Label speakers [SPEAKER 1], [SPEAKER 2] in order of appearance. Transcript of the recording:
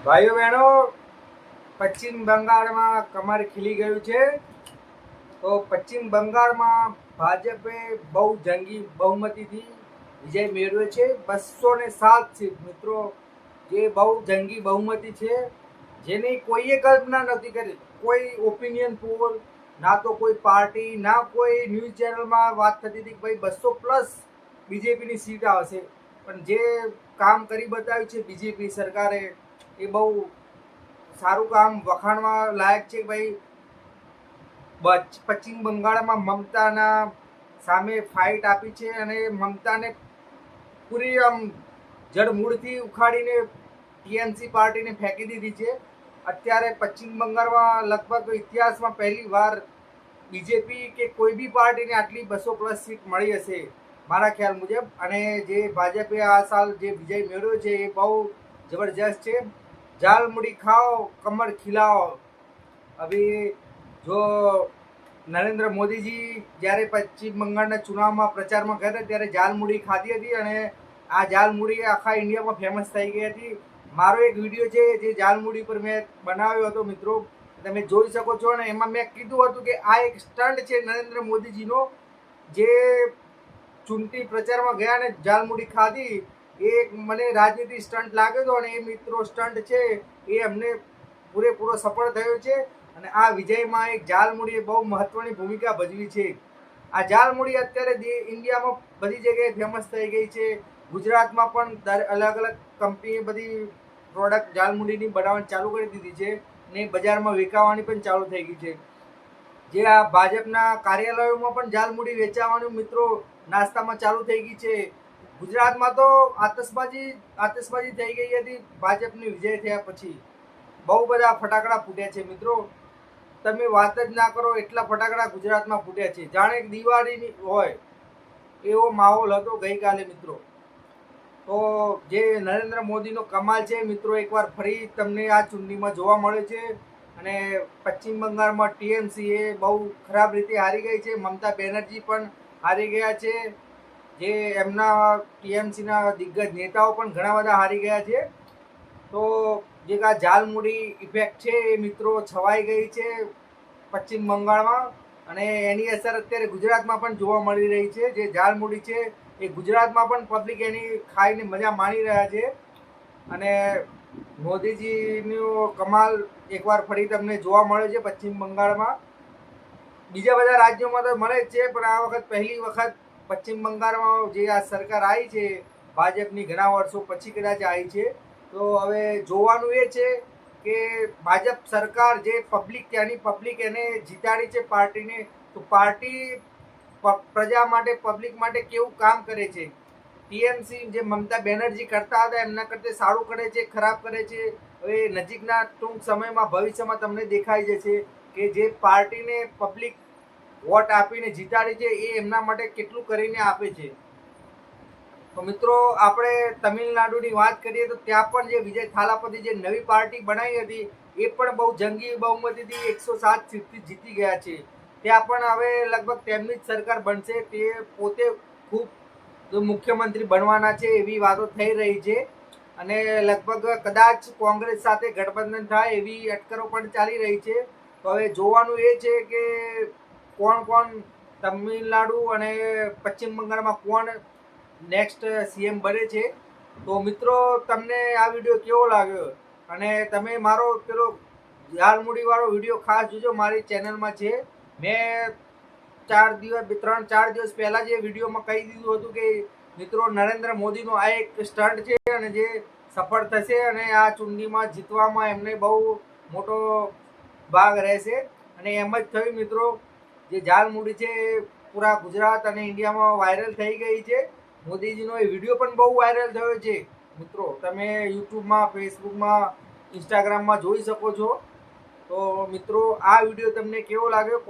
[SPEAKER 1] ભાઈઓ બહેનો, પશ્ચિમ બંગાળમાં કમર ખીલી ગયું છે. તો પશ્ચિમ બંગાળમાં ભાજપે બહુ જંગી બહુમતીથી વિજય મેળવ્યો છે. 207 સીટ મિત્રો, જે બહુ જંગી બહુમતી છે, જેની કોઈએ કલ્પના નથી કરી. કોઈ ઓપિનિયન પોલ, ના તો કોઈ પાર્ટી, ના કોઈ ન્યૂઝ ચેનલમાં વાત થતી હતી કે ભાઈ 200+ બીજેપીની સીટ આવશે. પણ જે કામ કરી બતાવ્યું છે બીજેપી સરકારે, એ બહુ સારું કામ, વખાણવા લાયક છે. ભાઈ પશ્ચિમ બંગાળમાં મમતાના સામે ફાઇટ આપી છે અને મમતાને પૂરી જડમૂળથી ઉખાડીને ટીએમસી પાર્ટીને ફેંકી દીધી છે. અત્યારે પશ્ચિમ બંગાળમાં લગભગ ઇતિહાસમાં પહેલી વાર બીજેપી કે કોઈ બી પાર્ટીને આટલી 200+ સીટ મળી હશે મારા ખ્યાલ મુજબ. અને જે ભાજપે આ સાલ જે વિજય મેળવ્યો છે એ બહુ જબરજસ્ત છે. ઝાલમુડી ખાઓ, કમર ખીલાઓ. હવે જો નરેન્દ્ર મોદીજી જ્યારે પશ્ચિમ બંગાળના ચુનાવમાં પ્રચારમાં ગયા હતા ત્યારે ઝાલમુડી ખાધી હતી અને આ ઝાલમુડી આખા ઇન્ડિયામાં ફેમસ થઈ ગઈ હતી. મારો એક વિડીયો છે જે ઝાલમુડી પર મેં બનાવ્યો હતો મિત્રો, તમે જોઈ શકો છો. અને એમાં મેં કીધું હતું કે આ એક સ્ટન્ટ છે નરેન્દ્ર મોદીજીનો, જે ચૂંટણી પ્રચારમાં ગયા ને ઝાલમુડી ખાધી. એ મને રાજનીતિ સ્ટન્ટ લાગ્યો હતો અને એ મિત્રો સ્ટન્ટ છે એ અમને પૂરેપૂરો સફળ થયો છે. અને આ વિજયમાં એક ઝાલમુડીએ બહુ મહત્વની ભૂમિકા ભજવી છે. આ ઝાલમુડી અત્યારે ઇન્ડિયામાં બધી જગ્યાએ ફેમસ થઈ ગઈ છે. ગુજરાતમાં પણ અલગ અલગ કંપનીએ બધી પ્રોડક્ટ ઝાલમુડીની બનાવવાની ચાલુ કરી દીધી છે ને બજારમાં વેચાવાની પણ ચાલુ થઈ ગઈ છે. જે આ ભાજપના કાર્યાલયોમાં પણ ઝાલમુડી વેચાવાનું મિત્રો નાસ્તામાં ચાલુ થઈ ગઈ છે. ગુજરાતમાં તો આતશબાજી થઈ ગઈ હતી ભાજપની વિજય થયા પછી. બહુ બધા ફટાકડા ફૂટ્યા છે મિત્રો, તમે વાત જ ના કરો એટલા ફટાકડા ગુજરાતમાં ફૂટ્યા છે. જાણે દિવાળીની હોય એવો માહોલ હતો ગઈકાલે મિત્રો. તો જે નરેન્દ્ર મોદીનો કમાલ છે મિત્રો, એકવાર ફરી તમને આ ચૂંટણીમાં જોવા મળે છે. અને પશ્ચિમ બંગાળમાં ટીએમસી એ બહુ ખરાબ રીતે હારી ગઈ છે. મમતા બેનર્જી પણ હારી ગયા છે. જે એમના ટીએમસીના દિગ્ગજ નેતાઓ પણ ઘણા બધા હારી ગયા છે. તો જે આ ઝાલમુડી ઇફેક્ટ છે એ મિત્રો છવાઈ ગઈ છે પશ્ચિમ બંગાળમાં, અને એની અસર અત્યારે ગુજરાતમાં પણ જોવા મળી રહી છે. જે ઝાલમુડી છે એ ગુજરાતમાં પણ પબ્લિક એની ખાઈને મજા માણી રહ્યા છે. અને મોદીજીનો કમાલ એકવાર ફરી તમને જોવા મળે છે પશ્ચિમ બંગાળમાં. બીજા બધા રાજ્યોમાં તો મળે જ છે, પણ આ વખત પહેલી વખત પશ્ચિમ બંગાળમાં જે આ સરકાર આવી છે ભાજપની, ઘણા વર્ષો પછી કદાચ આવી છે. તો હવે જોવાનું એ છે કે ભાજપ સરકાર, જે પબ્લિક, ત્યાંની પબ્લિક એને જીતાડી છે પાર્ટીને, તો પાર્ટી પ્રજા માટે, પબ્લિક માટે કેવું કામ કરે છે. ટીએમસી જે મમતા બેનર્જી કરતા હતા એમના કરતા સારું કરે છે, ખરાબ કરે છે. હવે નજીકના ટૂંક સમયમાં, ભવિષ્યમાં તમને દેખાઈ જશે કે જે પાર્ટીને પબ્લિક વોટ આપીને જીતાડી છે એ એમના માટે કેટલું કરીને આપે છે. તો મિત્રો, આપણે તમિલનાડુની વાત કરીએ તો ત્યાં પણ જે વિજય થાલાપતિ જે નવી પાર્ટી બનાવી હતી એ પણ બહુ જંગી બહુમતીથી 107 સીટથી જીતી ગયા છે. ત્યાં પણ હવે લગભગ તેમની જ સરકાર બનશે. તે પોતે ખૂબ મુખ્યમંત્રી બનવાના છે એવી વાતો થઈ રહી છે. અને લગભગ કદાચ કોંગ્રેસ સાથે ગઠબંધન થાય એવી અટકળો પણ ચાલી રહી છે. તો હવે જોવાનું એ છે કે કોણ તમિલનાડુ અને પશ્ચિમ બંગાળમાં કોણ નેક્સ્ટ સીએમ બને છે. તો મિત્રો, તમને આ વિડીયો કેવો લાગ્યો? અને તમે મારો પેલો ઝાલમુડી વાળો વિડીયો ખાસ જોજો, મારી ચેનલમાં છે. મેં 3-4 દિવસ પહેલા જે વિડીયોમાં કહી દીધું હતું કે મિત્રો, નરેન્દ્ર મોદીનો આ એક સ્ટન્ટ છે અને જે સફળ થશે અને આ ચૂંટણીમાં જીતવામાં એમને બહુ મોટો ભાગ રહેશે. અને એમ જ થયું મિત્રો. જે ઝાલમુડી છે એ પૂરા ગુજરાત અને ઇન્ડિયામાં વાયરલ થઈ ગઈ છે. મોદીજીનો એ વિડીયો પણ બહુ વાયરલ થયો છે મિત્રો. તમે યુટ્યુબમાં, ફેસબુકમાં, ઇન્સ્ટાગ્રામમાં જોઈ શકો છો. તો મિત્રો, આ વિડીયો તમને કેવો લાગ્યો?